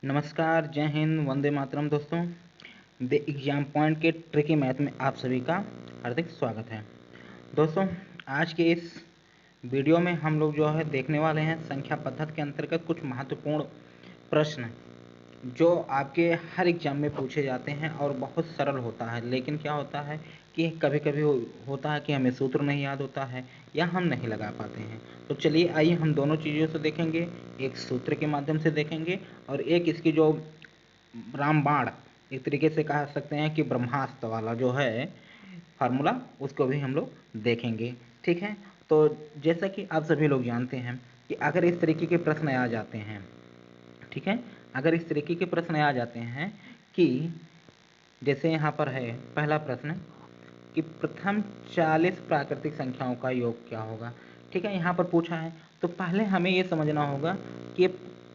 नमस्कार, जय हिंद, वंदे मातरम दोस्तों। द एग्जाम पॉइंट के ट्रिकी मैथ में आप सभी का हार्दिक स्वागत है। दोस्तों, आज के इस वीडियो में हम लोग जो है देखने वाले हैं संख्या पद्धति के अंतर्गत कुछ महत्वपूर्ण प्रश्न जो आपके हर एग्जाम में पूछे जाते हैं और बहुत सरल होता है। लेकिन क्या होता है कि कभी कभी होता है कि हमें सूत्र नहीं याद होता है या हम नहीं लगा पाते हैं। तो चलिए आइए हम दोनों चीज़ों से देखेंगे, एक सूत्र के माध्यम से देखेंगे और एक इसकी जो रामबाण, एक तरीके से कह सकते हैं कि ब्रह्मास्त्र वाला जो है फार्मूला, उसको भी हम लोग देखेंगे। ठीक है, तो जैसा कि आप सभी लोग जानते हैं कि अगर इस तरीके के प्रश्न आ जाते हैं, ठीक है, अगर इस तरीके के प्रश्न आ जाते हैं कि जैसे यहाँ पर है पहला प्रश्न कि प्रथम 40 प्राकृतिक संख्याओं का योग क्या होगा। ठीक है, यहाँ पर पूछा है तो पहले हमें ये समझना होगा कि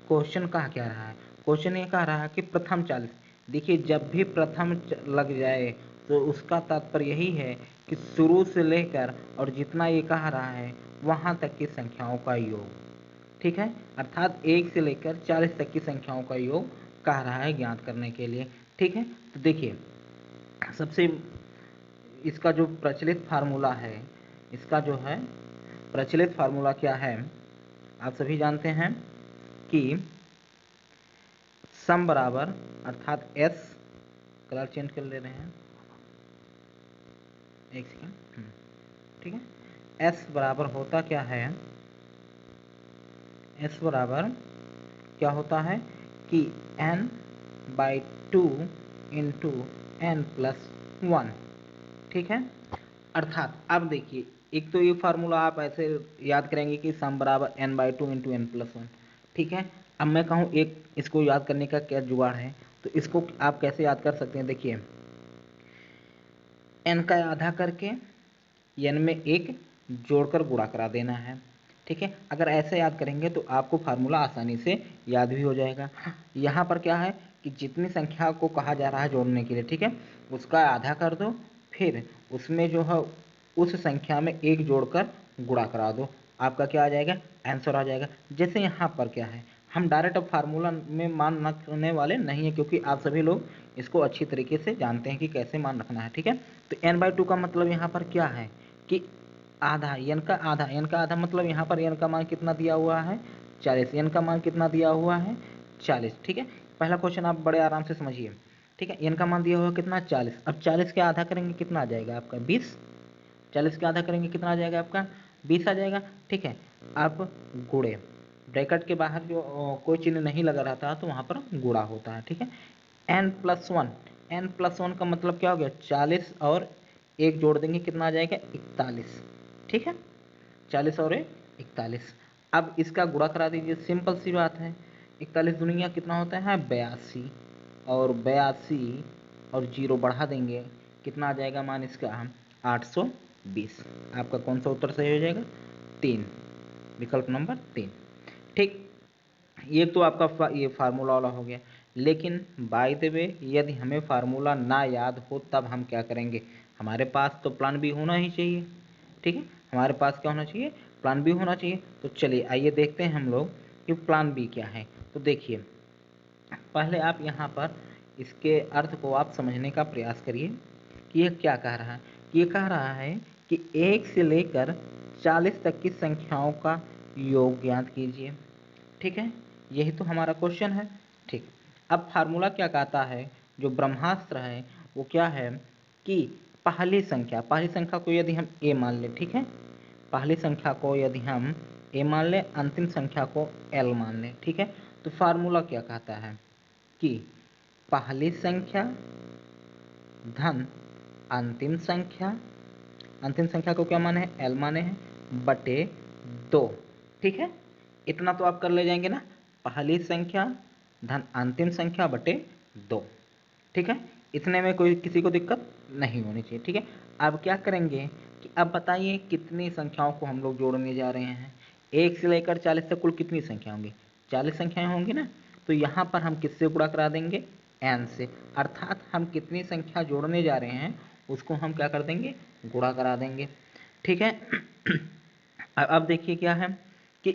क्वेश्चन कह क्या रहा है। क्वेश्चन ये कह रहा है कि प्रथम 40। देखिए, जब भी प्रथम लग जाए तो उसका तात्पर्य यही है कि शुरू से लेकर और जितना ये कह रहा है वहाँ तक की संख्याओं का योग। ठीक है, अर्थात 1 से लेकर 40 तक की संख्याओं का योग कह रहा है ज्ञात करने के लिए। ठीक है, तो देखिए सबसे इसका जो प्रचलित फार्मूला है, इसका जो है प्रचलित फार्मूला क्या है, आप सभी जानते हैं कि सम बराबर, अर्थात एस, कलर चेंज कर ले रहे हैं, एक सेकेंड। ठीक है, एस बराबर होता क्या है, एस बराबर क्या होता है कि n/2 इंटू एन प्लस 1। ठीक है, अर्थात अब देखिए, एक तो ये फार्मूला आप ऐसे याद करेंगे कि सम बराबर n/2 इंटू एन प्लस 1। ठीक है, अब मैं कहूँ एक इसको याद करने का क्या जुगाड़ है, तो इसको आप कैसे याद कर सकते हैं। देखिए, n का आधा करके n में 1 जोड़कर गुणा करा देना है। ठीक है, अगर ऐसे याद करेंगे तो आपको फार्मूला आसानी से याद भी हो जाएगा। यहाँ पर क्या है कि जितनी संख्या को कहा जा रहा है जोड़ने के लिए, ठीक है, उसका आधा कर दो, फिर उसमें जो है उस संख्या में 1 जोड़कर गुणा करा दो, आपका क्या आ जाएगा, आंसर आ जाएगा। जैसे यहाँ पर क्या है, हम डायरेक्ट अब फार्मूला में मान रखने वाले नहीं है क्योंकि आप सभी लोग इसको अच्छी तरीके से जानते हैं कि कैसे मान रखना है। ठीक है, तो n/2 का मतलब यहाँ पर क्या है कि आधा, n का आधा, n का आधा मतलब यहाँ पर n का मान कितना दिया हुआ है, 40। n का मान कितना दिया हुआ है, 40। ठीक है, पहला क्वेश्चन आप बड़े आराम से समझिए। ठीक है, n का मान दिया हुआ कितना, 40। अब 40 के आधा करेंगे कितना आ जाएगा आपका, 20। 40 के आधा करेंगे कितना आ जाएगा आपका, 20 आ जाएगा। ठीक है, अब गुणे, ब्रैकेट के बाहर जो कोई चिन्ह नहीं लगा रहता तो वहाँ पर गुणा होता है। ठीक है, n+1, n+1 का मतलब क्या हो गया, 40 और 1 जोड़ देंगे कितना आ जाएगा, 41। ठीक है, 40 और 41। अब इसका गुणा करा दीजिए, सिंपल सी बात है। 41 दुनिया कितना होता है, 82, और 82 और 0 बढ़ा देंगे कितना आ जाएगा मान इसका, 820। आपका कौन सा उत्तर सही हो जाएगा, 3, विकल्प नंबर 3। ठीक, ये तो आपका ये फार्मूला वाला हो गया। लेकिन बाय द वे, यदि हमें फार्मूला ना याद हो तब हम क्या करेंगे, हमारे पास तो प्लान बी होना ही चाहिए। ठीक है, हमारे पास क्या होना चाहिए, प्लान बी होना चाहिए। तो चलिए आइए देखते हैं हम लोग कि प्लान बी क्या है। तो देखिए, पहले आप यहाँ पर इसके अर्थ को आप समझने का प्रयास करिए कि यह क्या कह रहा है। कि ये कह रहा है कि 1 से लेकर 40 तक की संख्याओं का योग ज्ञात कीजिए। ठीक है, यही तो हमारा क्वेश्चन है। ठीक, अब फार्मूला क्या कहता है, जो ब्रह्मास्त्र है वो क्या है कि पहली संख्या को यदि हम a मान लें, ठीक है, पहली संख्या को यदि हम a मान लें, अंतिम संख्या को l मान लें। ठीक है, तो फार्मूला क्या कहता है कि पहली संख्या धन अंतिम संख्या, अंतिम संख्या को क्या माने हैं, l माने हैं, बटे 2। ठीक है, इतना तो आप कर ले जाएंगे ना, पहली संख्या धन अंतिम संख्या बटे 2। ठीक है, इतने में कोई किसी को दिक्कत नहीं होनी चाहिए। ठीक है, अब क्या करेंगे कि अब बताइए कितनी संख्याओं को हम लोग जोड़ने जा रहे हैं। 1 से लेकर 40 तक कुल कितनी संख्या होंगी, 40 संख्याएं होंगी ना। तो यहाँ पर हम किससे गुणा करा देंगे, n से, अर्थात हम कितनी संख्या जोड़ने जा रहे हैं उसको हम क्या कर देंगे, गुणा करा देंगे। ठीक है, अब देखिए क्या है कि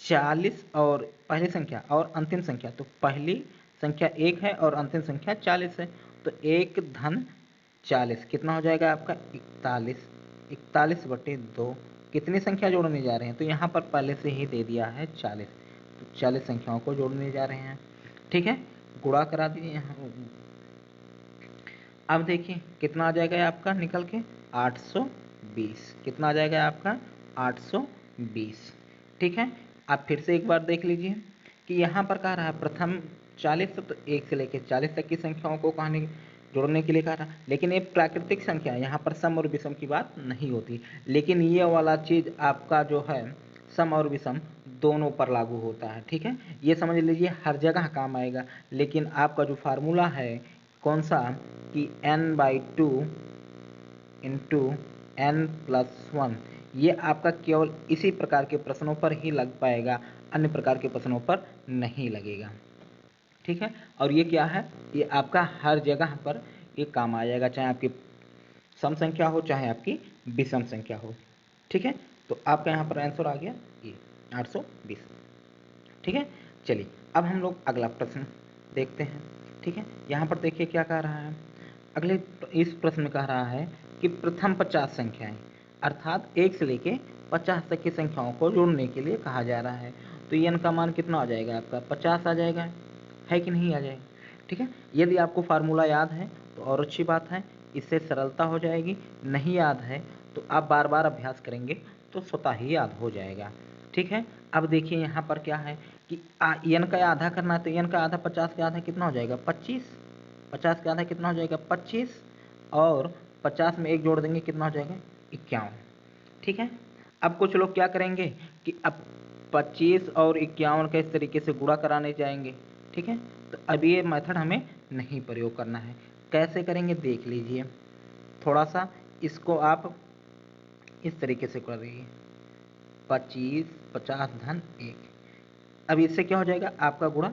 40 और पहली संख्या और अंतिम संख्या, तो पहली संख्या 1 है और अंतिम संख्या 40 है, तो 1 धन 40 कितना हो जाएगा आपका 41। 41/2 कितनी संख्या जोड़ने जा रहे हैं, तो यहाँ पर पहले से ही दे दिया है 40, तो 40 संख्याओं को जोड़ने जा रहे हैं। ठीक है, गुणा करा दीजिए यहाँ। अब देखिए कितना आ जाएगा आपका निकल के 820। कितना आ जाएगा आपका 820। ठीक है, आप फिर से एक बार देख लीजिए कि यहाँ पर कह रहा है प्रथम 40, तो 1 से लेकर 40 तक की संख्याओं को कहने जोड़ने के लिए कह रहा है, लेकिन ये प्राकृतिक संख्या है, यहाँ पर सम और विषम की बात नहीं होती। लेकिन ये वाला चीज़ आपका जो है सम और विषम दोनों पर लागू होता है। ठीक है, ये समझ लीजिए हर जगह काम आएगा। लेकिन आपका जो फार्मूला है कौन सा कि n/2 इंटू n+1, ये आपका केवल इसी प्रकार के प्रश्नों पर ही लग पाएगा, अन्य प्रकार के प्रश्नों पर नहीं लगेगा। ठीक है, और ये क्या है, ये आपका हर जगह पर ये काम आ जाएगा, चाहे आपकी सम संख्या हो चाहे आपकी विषम संख्या हो। ठीक है, तो आपका यहाँ पर आंसर आ गया ये 820। ठीक है, चलिए अब हम लोग अगला प्रश्न देखते हैं। ठीक है, यहाँ पर देखिए क्या कह रहा है। अगले इस प्रश्न में कह रहा है कि प्रथम 50 संख्याएं, अर्थात 1 से लेके 50 तक की संख्याओं को जोड़ने के लिए कहा जा रहा है। तो n का मान कितना आ जाएगा आपका 50 आ जाएगा, है कि नहीं आ जाएगा। ठीक है, यदि आपको फार्मूला याद है तो और अच्छी बात है, इससे सरलता हो जाएगी। नहीं याद है तो आप बार बार अभ्यास करेंगे तो स्वतः ही याद हो जाएगा। ठीक है, अब देखिए यहाँ पर क्या है कि n का आधा करना है, तो n का आधा 50 का आधा कितना हो जाएगा 25। 50 का आधा कितना हो जाएगा 25, और 50 में 1 जोड़ देंगे कितना हो जाएगा 51। ठीक है, अब कुछ लोग क्या करेंगे कि अब 25 और 51 का इस तरीके से गुणा कराने जाएंगे। ठीक है, तो अब ये मेथड हमें नहीं प्रयोग करना है। कैसे करेंगे देख लीजिए, थोड़ा सा इसको आप इस तरीके से कर दीजिए 25 50 धन 1। अब इससे क्या हो जाएगा आपका गुणा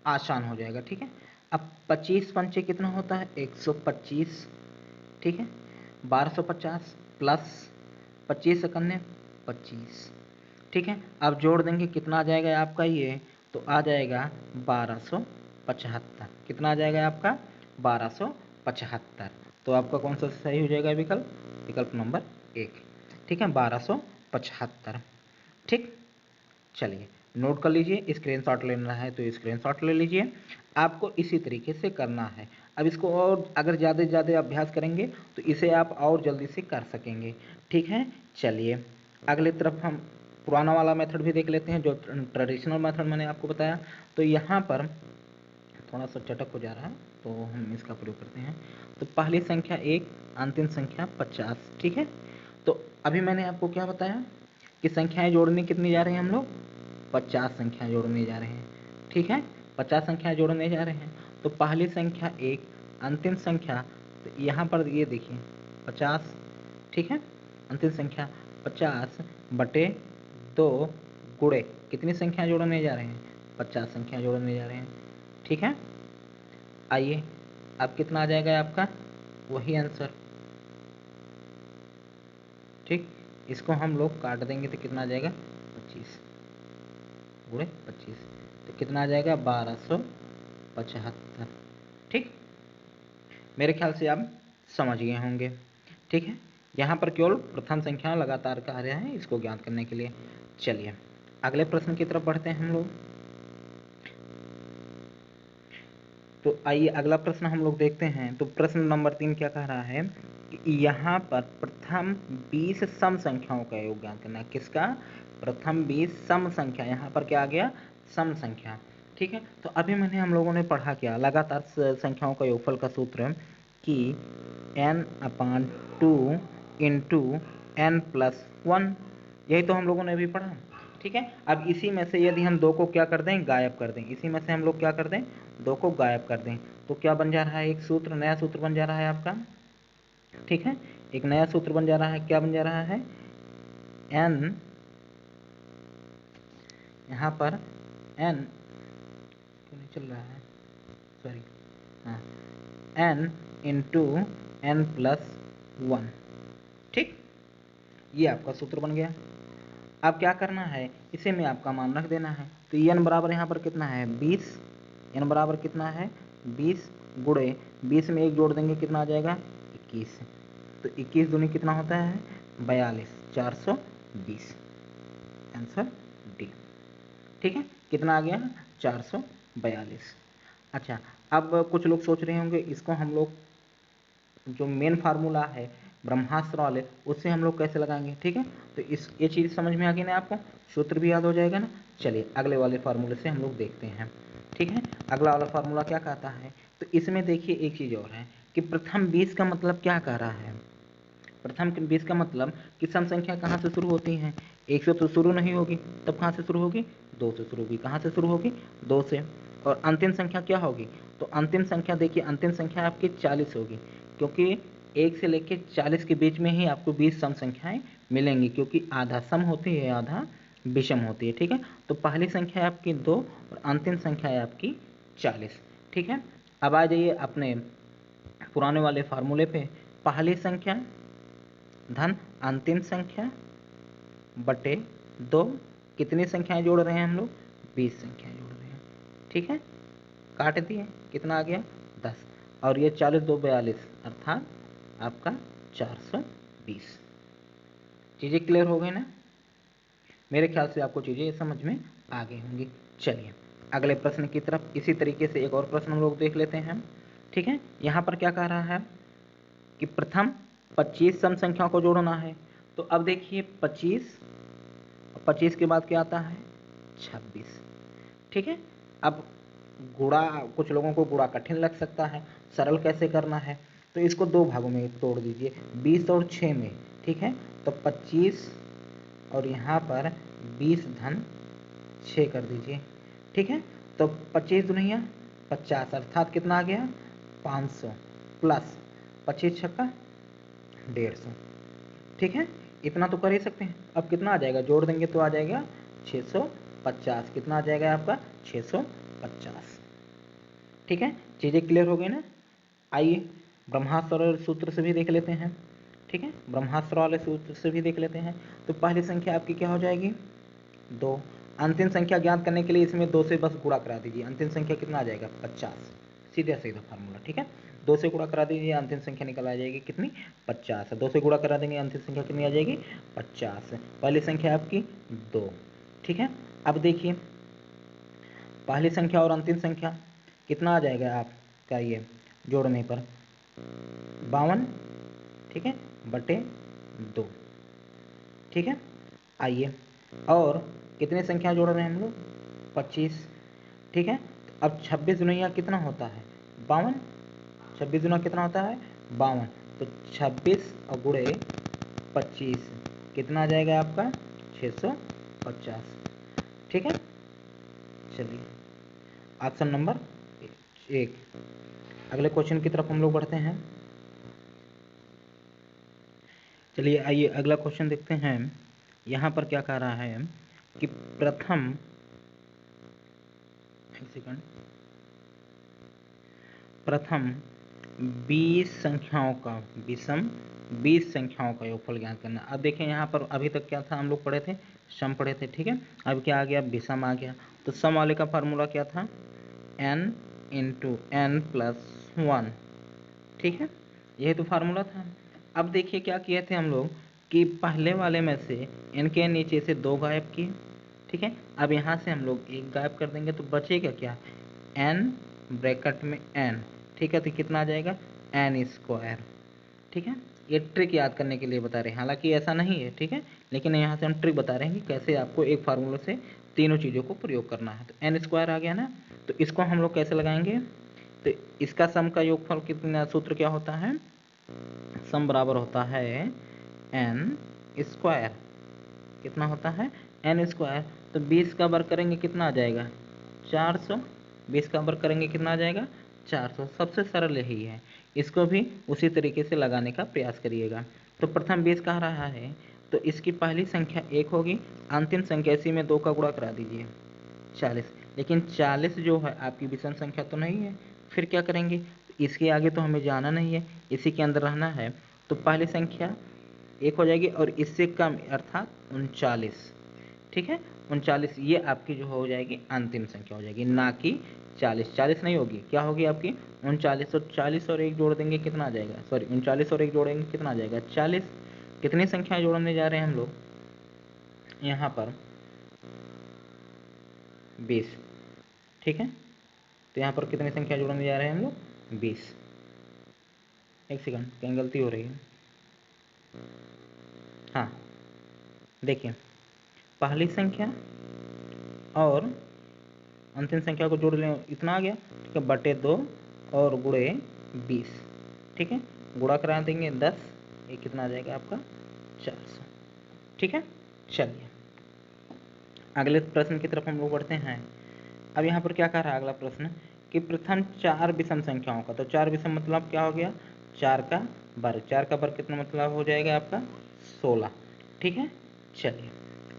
आसान हो जाएगा। ठीक है, अब 25 पंचे कितना होता है 125। ठीक है, 1250 प्लस 25 सेकंड 25। ठीक है, अब जोड़ देंगे कितना आ जाएगा आपका ये, तो आ जाएगा 1275। कितना आ जाएगा आपका 1275। तो आपका कौन सा सही हो जाएगा विकल्प, विकल्प नंबर 1। ठीक है, 1275। ठीक, चलिए नोट कर लीजिए, स्क्रीनशॉट लेना है तो स्क्रीनशॉट ले लीजिए। आपको इसी तरीके से करना है। अब इसको और अगर ज़्यादा से ज़्यादा अभ्यास करेंगे तो इसे आप और जल्दी से कर सकेंगे। ठीक है, चलिए अगले तरफ हम पुराना वाला मेथड भी देख लेते हैं, जो ट्रेडिशनल मेथड मैंने आपको बताया। तो यहाँ पर थोड़ा सा चटक हो जा रहा है तो हम इसका प्रयोग करते हैं। तो पहली संख्या 1, अंतिम संख्या 50। ठीक है, तो अभी मैंने आपको क्या बताया कि संख्याएं जोड़ने कितनी जा रहे हैं हम लोग 50 संख्या जोड़ने जा रहे हैं। ठीक है, 50 संख्या जोड़ने जा रहे हैं। तो पहली संख्या 1, अंतिम संख्या, तो यहाँ पर ये देखिए 50। ठीक है, अंतिम संख्या 50/2 गुणे कितनी संख्या जोड़ने जा रहे हैं 50 संख्या जोड़ने जा रहे हैं। ठीक है, आइए अब कितना आ जाएगा आपका वही आंसर। ठीक, इसको हम लोग काट देंगे तो कितना आ जाएगा 25 गुणे 25, तो कितना आ जाएगा 1275। ठीक, मेरे ख्याल से आप समझ गए होंगे। ठीक है, यहाँ पर केवल प्रथम संख्या लगातार कह रहे हैं इसको ज्ञात करने के लिए। चलिए अगले प्रश्न की तरफ बढ़ते हैं हम लोग। तो आइए अगला प्रश्न हम लोग देखते हैं। तो प्रश्न नंबर 3 क्या कह रहा है कि यहाँ पर प्रथम 20 सम संख्याओं का योग ज्ञात करना है। किसका, प्रथम 20 सम संख्या, यहाँ पर क्या आ गया सम संख्या। ठीक है, तो अभी मैंने हम लोगों ने पढ़ा क्या लगातार संख्याओं का योगफल का सूत्र कि n/2 इंटू n+1, यही तो हम लोगों ने अभी पढ़ा। ठीक है, अब इसी में से यदि हम 2 को क्या कर दें गायब कर दें, इसी में से हम लोग क्या कर दें 2 को गायब कर दें, तो क्या बन जा रहा है एक सूत्र, नया सूत्र बन जा रहा है आपका। ठीक है, एक नया सूत्र बन जा रहा है, क्या बन जा रहा है n, यहाँ पर n क्यों नहीं चल रहा है, सॉरी, हाँ n इंटू n+1। ठीक, ये आपका सूत्र बन गया। अब क्या करना है, इसे में आपका मान रख देना है। तो n बराबर यहाँ पर कितना है 20। n बराबर कितना है 20 गुणे 20 में 1 जोड़ देंगे कितना आ जाएगा 21। तो 21 दूनी कितना होता है 42, 420, आंसर डी। ठीक है, कितना आ गया 442। अच्छा, अब कुछ लोग सोच रहे होंगे इसको हम लोग जो मेन फार्मूला है ब्रह्मास्त्र वाले उससे हम लोग कैसे लगाएंगे। ठीक है, तो ये चीज़ समझ में आ गई ना आपको, सूत्र भी याद हो जाएगा ना। चलिए अगले वाले फार्मूले से हम लोग देखते हैं। ठीक है, अगला वाला फार्मूला क्या कहता है, तो इसमें देखिए एक चीज़ और है कि प्रथम 20 का मतलब क्या कह रहा है। प्रथम 20 का मतलब कि सम संख्या कहाँ से शुरू होती है, 1 से तो शुरू नहीं होगी, तब कहाँ से शुरू होगी 2 से शुरू होगी। कहाँ से शुरू होगी 2 से। और अंतिम संख्या क्या होगी, तो अंतिम संख्या देखिए अंतिम संख्या आपकी 40 होगी, क्योंकि 1 से लेकर 40 के बीच में ही आपको 20 सम संख्याएं मिलेंगी, क्योंकि आधा सम होती है आधा विषम होती है। ठीक है, तो पहली संख्या है आपकी 2 और अंतिम संख्या है आपकी 40। ठीक है, अब आ जाइए अपने पुराने वाले फार्मूले पे, पहली संख्या धन अंतिम संख्या बटे 2, कितनी संख्याएं जोड़ रहे हैं हम लोग 20 संख्याएं जोड़ रहे हैं। ठीक है, काट दिए कितना आ गया 10, और ये 40 2 42 अर्थात आपका 420। चीज़ें क्लियर हो गई ना, मेरे ख्याल से आपको चीज़ें समझ में आ गई होंगी। चलिए अगले प्रश्न की तरफ, इसी तरीके से एक और प्रश्न हम लोग देख लेते हैं। ठीक है, यहाँ पर क्या कह रहा है कि प्रथम 25 सम संख्याओं को जोड़ना है। तो अब देखिए 25 और 25 के बाद क्या आता है 26। ठीक है, अब गुणा कुछ लोगों को गुणा कठिन लग सकता है, सरल कैसे करना है, तो इसको 2 भागों में तोड़ दीजिए, 20 और 6 में। ठीक है, तो 25 और यहाँ पर 20 धन 6 कर दीजिए। ठीक है, तो 25 दुनिया 50 अर्थात कितना आ गया 500 प्लस 25 छक्का 150। ठीक है, इतना तो कर ही सकते हैं। अब कितना आ जाएगा, जोड़ देंगे तो आ जाएगा 650। कितना आ जाएगा आपका 650। ठीक है, चीज़ें क्लियर हो गई ना। आइए ब्रह्मास्त्र सूत्र से भी देख लेते हैं। ठीक है, ब्रह्मास्त्र वाले सूत्र से भी देख लेते हैं। तो पहली संख्या आपकी क्या हो जाएगी 2, अंतिम संख्या ज्ञात करने के लिए इसमें 2 से बस गुणा करा दीजिए, अंतिम संख्या कितना आ जाएगा 50, सीधा सीधा फार्मूला। ठीक है, 2 से गुणा करा दीजिए, अंतिम संख्या निकल आ जाएगी कितनी 50। 2 से गुणा करा देंगे अंतिम संख्या कितनी आ जाएगी 50। पहली संख्या आपकी 2। ठीक है, अब देखिए पहली संख्या और अंतिम संख्या कितना आ जाएगा आपका ये जोड़ने पर 52। ठीक है, बटे 2। ठीक है, आइए और कितने संख्या जोड़ रहे हैं हम लोग 25। ठीक है, अब 26 दुनिया कितना होता है 52, 26 दुना कितना होता है 52, तो 26 और गुणे 25 कितना आ जाएगा आपका 650। ठीक है, चलिए ऑप्शन नंबर 1। अगले क्वेश्चन की तरफ हम लोग बढ़ते हैं। चलिए आइए अगला क्वेश्चन देखते हैं। यहाँ पर क्या कह रहा है कि प्रथम, एक सेकंड, प्रथम 20 संख्याओं का विषम 20 संख्याओं का योगफल ज्ञात करना। अब देखें यहाँ पर अभी तक क्या था, हम लोग पढ़े थे सम पढ़े थे। ठीक है, अब क्या आ गया विषम आ गया। तो सम वाले का फार्मूला क्या था n इंटू n प्लस 1। ठीक है, यही तो फार्मूला था। अब देखिए क्या किए थे हम लोग कि पहले वाले में से n के नीचे से 2 गायब किए। ठीक है, अब यहाँ से हम लोग 1 गायब कर देंगे तो बचेगा क्या n ब्रैकेट में n। ठीक है, तो कितना आ जाएगा n स्क्वायर। ठीक है, ये ट्रिक याद करने के लिए बता रहे हैं, हालांकि ऐसा नहीं है। ठीक है, लेकिन यहाँ से हम ट्रिक बता रहे हैं कि कैसे आपको एक फार्मूले से तीनों चीज़ों को प्रयोग करना है। तो n स्क्वायर आ गया ना, तो इसको हम लोग कैसे लगाएंगे, तो इसका सम का योगफल कितना, सूत्र क्या होता है, सम बराबर होता है n स्क्वायर। कितना होता है n स्क्वायर। तो 20 का वर्ग करेंगे कितना आ जाएगा 400, 20 का वर्ग करेंगे कितना आ जाएगा 400। सबसे सरल यही है, इसको भी उसी तरीके से लगाने का प्रयास करिएगा। तो प्रथम 20 कह रहा है, तो इसकी पहली संख्या 1 होगी, अंतिम संख्या इसी में 2 का गुणा करा दीजिए 40। लेकिन 40 जो है आपकी विषम संख्या तो नहीं है, फिर क्या करेंगे, इसके आगे तो हमें जाना नहीं है, इसी के अंदर रहना है। तो पहली संख्या 1 हो जाएगी और इससे कम अर्थात 39। ठीक है, 39 ये आपकी जो हो जाएगी अंतिम संख्या हो जाएगी, ना कि 40 नहीं होगी, क्या होगी आपकी 39। तो 40 और 1 जोड़ देंगे कितना आ जाएगा, सॉरी 39 और 1 जोड़ेंगे कितना आ जाएगा 40। कितनी संख्याएं जोड़ने जा रहे हैं हम लोग यहाँ पर 20, ठीक है। तो यहाँ पर कितनी संख्या जोड़ने जा रहे हैं हम लोग 20। एक सेकंड कहीं गलती हो रही है, हाँ देखिए पहली संख्या और अंतिम संख्या को जोड़ लें इतना आ गया, ठीक है, बटे 2 और गुणे 20, ठीक है, गुणा करा देंगे 10, ये कितना आ जाएगा आपका 400, ठीक है। चलिए अगले प्रश्न की तरफ हम लोग बढ़ते हैं। अब यहाँ पर क्या कह रहा है अगला प्रश्न कि प्रथम 4 विषम संख्याओं का, तो 4 विषम मतलब क्या हो गया 4 का वर्ग, 4 का वर्ग कितना मतलब हो जाएगा आपका 16, ठीक है। चलिए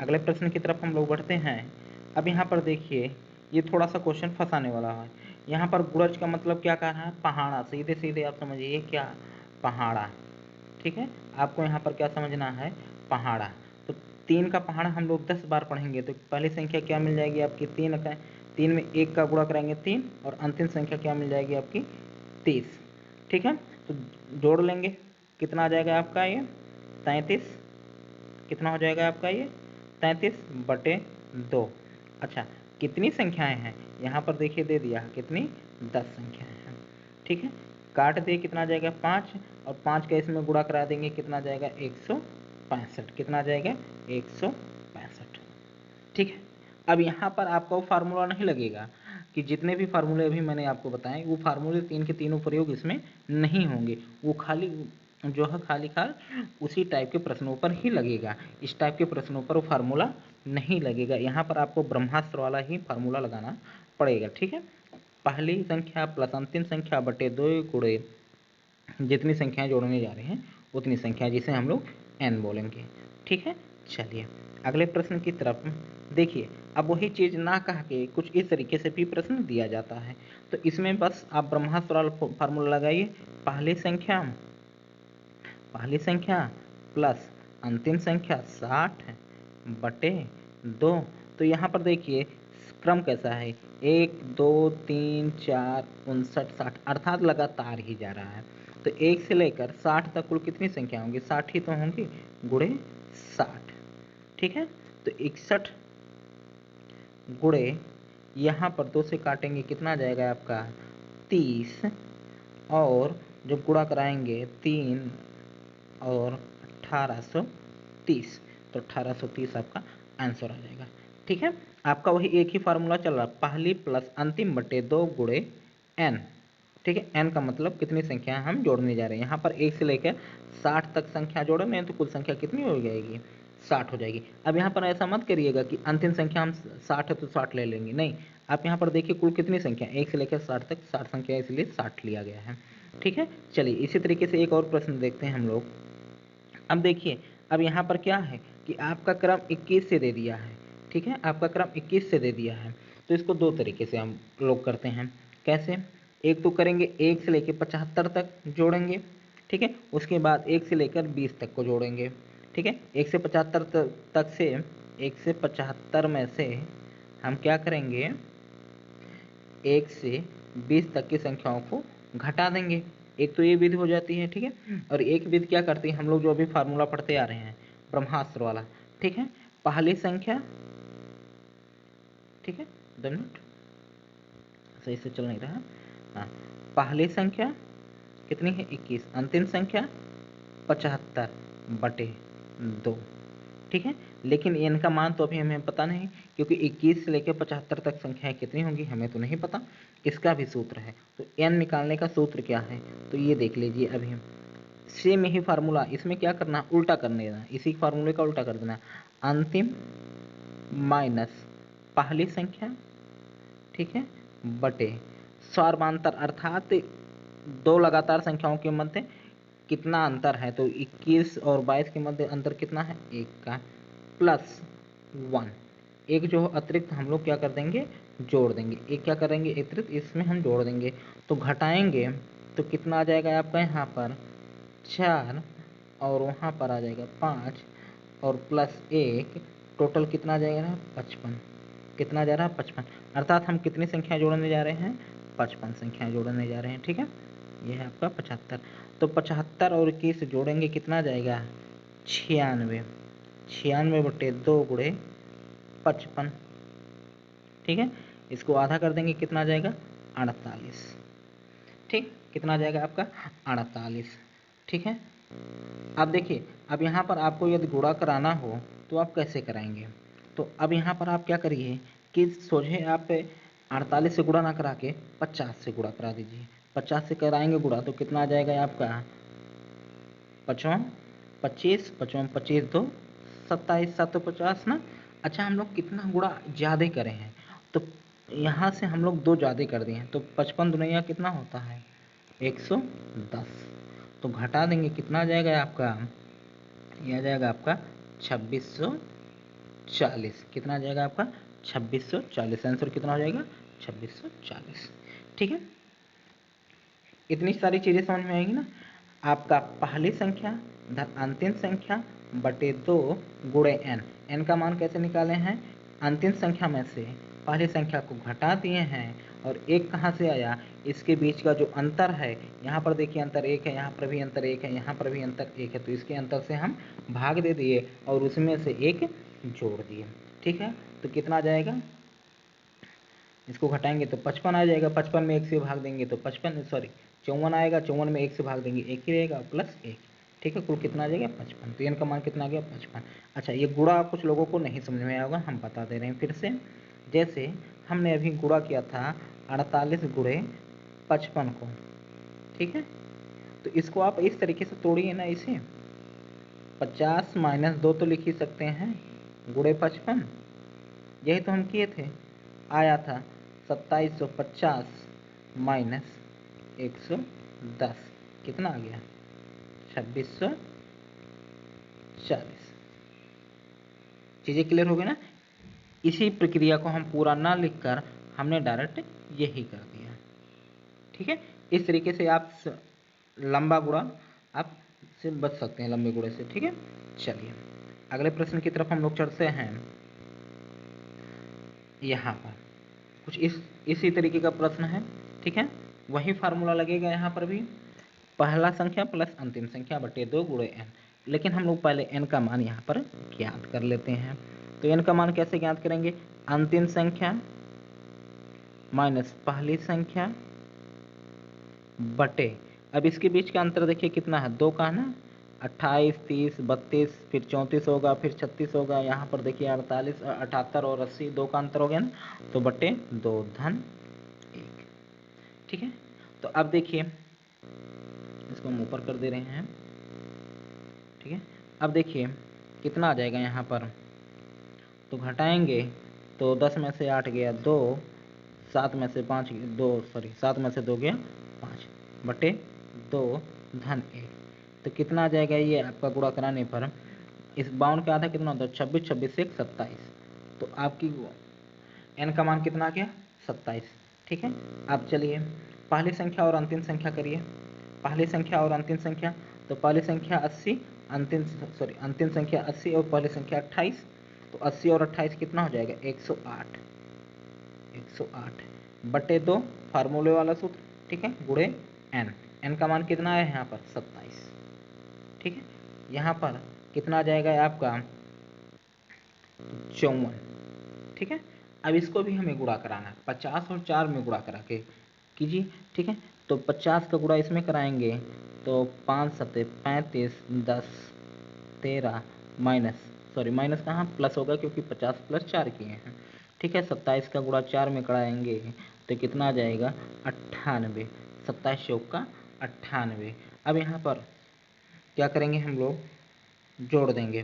अगले प्रश्न की तरफ हम लोग बढ़ते हैं। अब यहाँ पर देखिए ये थोड़ा सा क्वेश्चन फंसाने वाला है। यहाँ पर गुणज का मतलब क्या कह रहा है पहाड़ा, सीधे सीधे आप समझिए क्या पहाड़ा, ठीक है। आपको यहाँ पर क्या समझना है पहाड़ा। तो 3 का पहाड़ा हम लोग 10 बार पढ़ेंगे तो पहली संख्या क्या मिल जाएगी आपकी 3 का, 3 में 1 का गुणा कराएंगे 3 और अंतिम संख्या क्या मिल जाएगी आपकी 30, ठीक है। तो जोड़ लेंगे कितना आ जाएगा आपका ये 33, कितना हो जाएगा आपका ये 33 बटे 2। अच्छा कितनी संख्याएं हैं यहाँ पर देखिए दे दिया कितनी 10 संख्याएं हैं, ठीक है। काट दे कितना आ जाएगा 5 और 5 का इसमें गुणा करा देंगे कितना आ जाएगा 165, कितना आ जाएगा 165, ठीक है। अब यहाँ पर आपका वो फार्मूला नहीं लगेगा कि जितने भी फार्मूले अभी मैंने आपको बताए वो फार्मूले तीन के तीनों प्रयोग इसमें नहीं होंगे, वो खाली जो है खाली उसी टाइप के प्रश्नों पर ही लगेगा, इस टाइप के प्रश्नों पर वो फार्मूला नहीं लगेगा। यहाँ पर आपको ब्रह्मास्त्र वाला ही फार्मूला लगाना पड़ेगा, ठीक है। पहली संख्या प्लस अंतिम संख्या बटे 2 गुणे जितनी संख्याएं जोड़ने जा रहे हैं उतनी संख्या जिसे हम लोग n बोलेंगे, ठीक है। चलिए अगले प्रश्न की तरफ देखिए। अब वही चीज ना कह के कुछ इस तरीके से भी प्रश्न दिया जाता है, तो इसमें बस आप ब्रह्मास्त्र वाला फार्मूला लगाइए, पहली संख्या प्लस अंतिम संख्या 60 बटे 2। तो यहाँ पर देखिए क्रम कैसा है 1 2 3 4 59 60 अर्थात लगातार ही जा रहा है। तो 1 से लेकर 60 तक कुल कितनी संख्या होंगी 60 ही तो होंगी गुणे 60, ठीक है। तो 61 गुणे यहाँ पर 2 से काटेंगे कितना आ जाएगा आपका 30 और जब गुणा कराएंगे 3 और 1830, तो 1830 आपका आंसर आ जाएगा, ठीक है। आपका वही एक ही फार्मूला चल रहा पहली प्लस अंतिम बटे 2 गुणे n, ठीक है। n का मतलब कितनी संख्या हम जोड़ने जा रहे हैं, यहाँ पर 1 से लेकर 60 तक संख्या जोड़ रहे हैं तो कुल संख्या कितनी हो जाएगी 60 हो जाएगी। अब यहाँ पर ऐसा मत करिएगा कि अंतिम संख्या हम 60 है तो 60 ले लेंगे, नहीं, आप यहाँ पर देखिए कुल कितनी संख्या 1 से लेकर 60 तक 60 संख्या इसलिए 60 लिया गया है, ठीक है। चलिए इसी तरीके से एक और प्रश्न देखते हैं हम लोग। अब देखिए अब यहाँ पर क्या है कि आपका क्रम 21 से दे दिया है, ठीक है, आपका क्रम 21 से दे दिया है। तो इसको दो तरीके से हम लोग करते हैं, कैसे, एक तो करेंगे 1 से लेकर 75 तक जोड़ेंगे, ठीक है, उसके बाद 1 से लेकर 20 तक को जोड़ेंगे, ठीक है। 1 से 75 तक से 1 से 75 में से हम क्या करेंगे 1 से 20 तक की संख्याओं को घटा देंगे, एक तो ये विधि हो जाती है, ठीक है। और एक विधि क्या करती है हम लोग जो अभी फार्मूला पढ़ते आ रहे हैं ब्रह्मास्त्र वाला, ठीक है। पहली संख्या, ठीक है, 2 मिनट सही से चल नहीं रहा, हाँ, पहली संख्या कितनी है 21, अंतिम संख्या 75 बटे 2, ठीक है। लेकिन इनका मान तो अभी हमें पता नहीं क्योंकि 21 से लेकर 75 तक संख्याएं कितनी होंगी हमें तो नहीं पता, इसका भी सूत्र है। तो n निकालने का सूत्र क्या है तो ये देख लीजिए अभी सेम यही फार्मूला, इसमें क्या करना उल्टा करने देना, इसी फार्मूले का उल्टा कर देना, अंतिम माइनस पहली संख्या, ठीक है, बटे स्वारमांतर अर्थात दो लगातार संख्याओं के मध्य कितना अंतर है, तो 21 और 22 के मध्य अंतर कितना है 1 का, प्लस 1, एक जो अतिरिक्त हम लोग क्या कर देंगे जोड़ देंगे, एक क्या करेंगे अतिरिक्त इसमें हम जोड़ देंगे, तो घटाएंगे तो कितना आ जाएगा आपका यहाँ पर 4 और वहाँ पर आ जाएगा 5 और प्लस 1 टोटल कितना जाएगा 55, कितना जा रहा है 55, अर्थात हम कितनी संख्या जोड़ने जा रहे हैं 55 संख्याएं जोड़ने जा रहे हैं। ठीक है, यह है आपका 75। तो 75 और 21 जोड़ेंगे कितना जाएगा 96, 96/2 गुणे 55। ठीक है, इसको आधा कर देंगे कितना जाएगा 48। ठीक, कितना जाएगा आपका 48। ठीक है, अब देखिए, अब यहाँ पर आपको यदि गुणा कराना हो तो आप कैसे कराएंगे। तो अब यहाँ पर आप क्या करिए कि सोझे आप 48 से गुणा ना करा के 50 से गुणा करा दीजिए। 50 से कराएंगे गुणा तो कितना आ जाएगा आपका 55, 25, 55, 25 2 27, 750 ना। अच्छा, हम लोग कितना गुणा ज़्यादा करे हैं तो यहाँ से हम लोग 2 ज़्यादा कर दिए हैं, तो 55 दुनिया कितना होता है 110। तो घटा देंगे कितना आ जाएगा आपका, यह आ जाएगा आपका 2640। कितना आ जाएगा आपका 2640। आंसर कितना हो जाएगा 2640। ठीक है, इतनी सारी चीज़ें समझ में आएंगी ना। आपका पहली संख्या धन अंतिम संख्या बटे 2 गुणे n। n का मान कैसे निकाले हैं, अंतिम संख्या में से पहली संख्या को घटा दिए हैं और एक कहाँ से आया, इसके बीच का जो अंतर है, यहाँ पर देखिए अंतर 1 है, यहाँ पर भी अंतर 1 है, यहाँ पर भी अंतर 1 है, तो इसके अंतर से हम भाग दे दिए और उसमें से 1 जोड़ दिए। ठीक है, तो कितना आ जाएगा, इसको घटाएंगे तो 55 आ जाएगा, 55 में 1 से भाग देंगे तो 54 आएगा, 54 में 1 से भाग देंगे 1 ही रहेगा प्लस 1। ठीक है, कुल कितना आ जाएगा 55। तो n का मान कितना आ गया 55। अच्छा, ये गुणा कुछ लोगों को नहीं समझ में आया होगा, हम बता दे रहे हैं फिर से। जैसे हमने अभी गुणा किया था 48 गुणे 55 को। ठीक है, तो इसको आप इस तरीके से तोड़िए ना, इसे 50 - 2 तो लिख ही सकते हैं गुणे 55, यही तो हम किए थे। आया था 2750 माइनस 110, कितना आ गया 2640। चीज़ें क्लियर हो गई ना। इसी प्रक्रिया को हम पूरा ना लिखकर हमने डायरेक्ट यही कर दिया। ठीक है, इस तरीके से आप लंबा गुणा आप से बच सकते हैं, लंबे गुणे से। ठीक है, चलिए अगले प्रश्न की तरफ हम लोग चढ़ते हैं। यहाँ पर कुछ इसी तरीके का प्रश्न है। ठीक है, वही फार्मूला लगेगा यहाँ पर भी, पहला संख्या प्लस अंतिम संख्या बटे 2 गुणे n। लेकिन हम लोग पहले n का मान यहाँ पर ज्ञात कर लेते हैं। तो n का मान कैसे ज्ञात करेंगे, अंतिम संख्या माइनस पहली संख्या बटे, अब इसके बीच का अंतर देखिए कितना है 2 का है ना, 28, 30, 32, फिर 34 होगा, फिर 36 होगा, यहाँ पर देखिए 48, 78 और 80, 2 का अंतर हो गया ना, तो बटे 2 धन 1। ठीक है, तो अब देखिए इसको हम ऊपर कर दे रहे हैं। ठीक है, अब देखिए कितना आ जाएगा यहाँ पर, तो घटाएंगे तो 10 में से 8 गया 2, 7 में से 5 7 में से 2 गया 5 बटे 2 धन 1। तो कितना आ जाएगा ये आपका गुणा कराने पर, इस 52 का आधा कितना होता है 26, 26 से 1 27, तो आपकी n का मान कितना आ गया 27। ठीक है, अब चलिए पहली संख्या और अंतिम संख्या करिए, पहली संख्या और अंतिम संख्या, तो पहली संख्या 80, अंतिम संख्या 80 और पहली संख्या 28, तो 80 और 28 कितना हो जाएगा 108, 108 बटे 2 फार्मूले वाला सूत्र। ठीक है, गुणे n, n का मान कितना है यहाँ पर 27। ठीक है, यहाँ पर कितना आ जाएगा आपका 54। ठीक है, अब इसको भी हमें गुणा कराना है, 50 और 4 में गुणा करा के कीजिए। ठीक है, तो 50 का गुणा इसमें कराएंगे तो 5 7 35, 10 13 माइनस कहाँ प्लस होगा, क्योंकि 50 + 4 किए हैं। ठीक है, 27 का गुणा 4 में कराएंगे तो कितना आ जाएगा 98, 27 चौक का 98। अब यहाँ पर क्या करेंगे हम लोग जोड़ देंगे,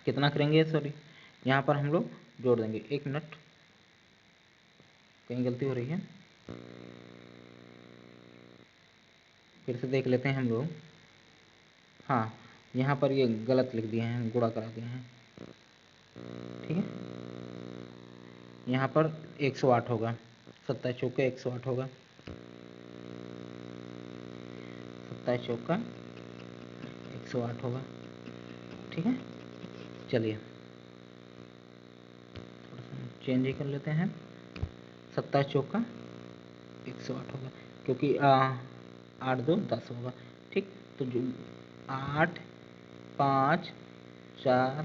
कितना करेंगे यहाँ पर हम लोग जोड़ देंगे। 1 मिनट, कहीं गलती हो रही है, फिर से देख लेते हैं हम लोग। हाँ, यहाँ पर ये गलत लिख दिए हैं, गुणा करा दिए हैं। ठीक है, यहाँ पर 108 होगा, 27 चौक का 108 होगा, 27 चौक का 108 होगा। ठीक है, चलिए चेंज ही कर लेते हैं, 27 चौका 108 होगा, क्योंकि 8 2 10 होगा। ठीक, तो जो 8 5 4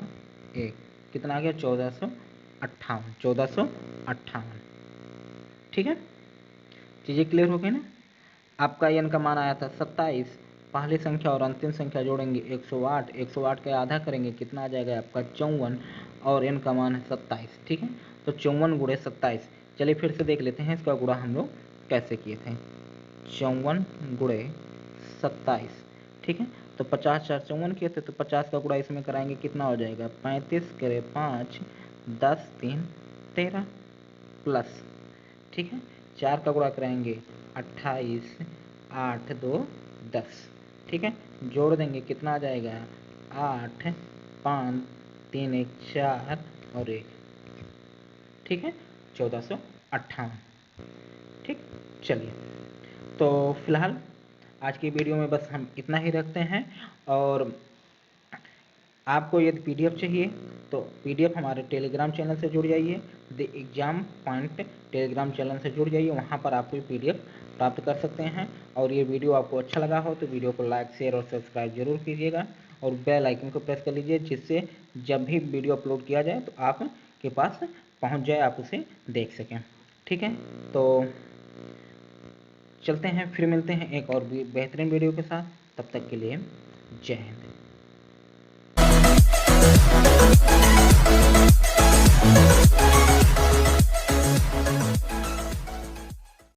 1 कितना आ गया, 1458, 1458। ठीक है, चीज़ें क्लियर हो गई ना। आपका n का मान आया था 27, पहली संख्या और अंतिम संख्या जोड़ेंगे 108, 108 का आधा करेंगे कितना आ जाएगा आपका 54, और n का मान है 27। ठीक है, तो 54 गुणे 27। चलिए फिर से देख लेते हैं इसका गुणा हम लोग कैसे किए थे। 54 गुणे 27। ठीक है, तो 50 4 54 किए थे, तो 50 का गुणा इसमें कराएंगे कितना हो जाएगा, 35 करे 5 10 3 13 प्लस। ठीक है, 4 का गुणा कराएंगे 28 8 2 10। ठीक है, जोड़ देंगे कितना आ जाएगा, 8 5 3 1 4 और 1। ठीक है, 1458। ठीक, चलिए तो फिलहाल आज की वीडियो में बस हम इतना ही रखते हैं। और आपको यदि पीडीएफ चाहिए तो पीडीएफ हमारे टेलीग्राम चैनल से जुड़ जाइए, the exam point Telegram channel से जुड़ जाइए, वहाँ पर आपको पीडीएफ प्राप्त कर सकते हैं। और ये वीडियो आपको अच्छा लगा हो तो वीडियो को लाइक शेयर और सब्सक्राइब जरूर कीजिएगा, और बेल आइकन को प्रेस कर लीजिए, जिससे जब भी वीडियो अपलोड किया जाए तो आपके पास पहुँच जाए, आप उसे देख सकें। ठीक है, तो चलते हैं, फिर मिलते हैं एक और भी बेहतरीन वीडियो के साथ। तब तक के लिए जय हिंद।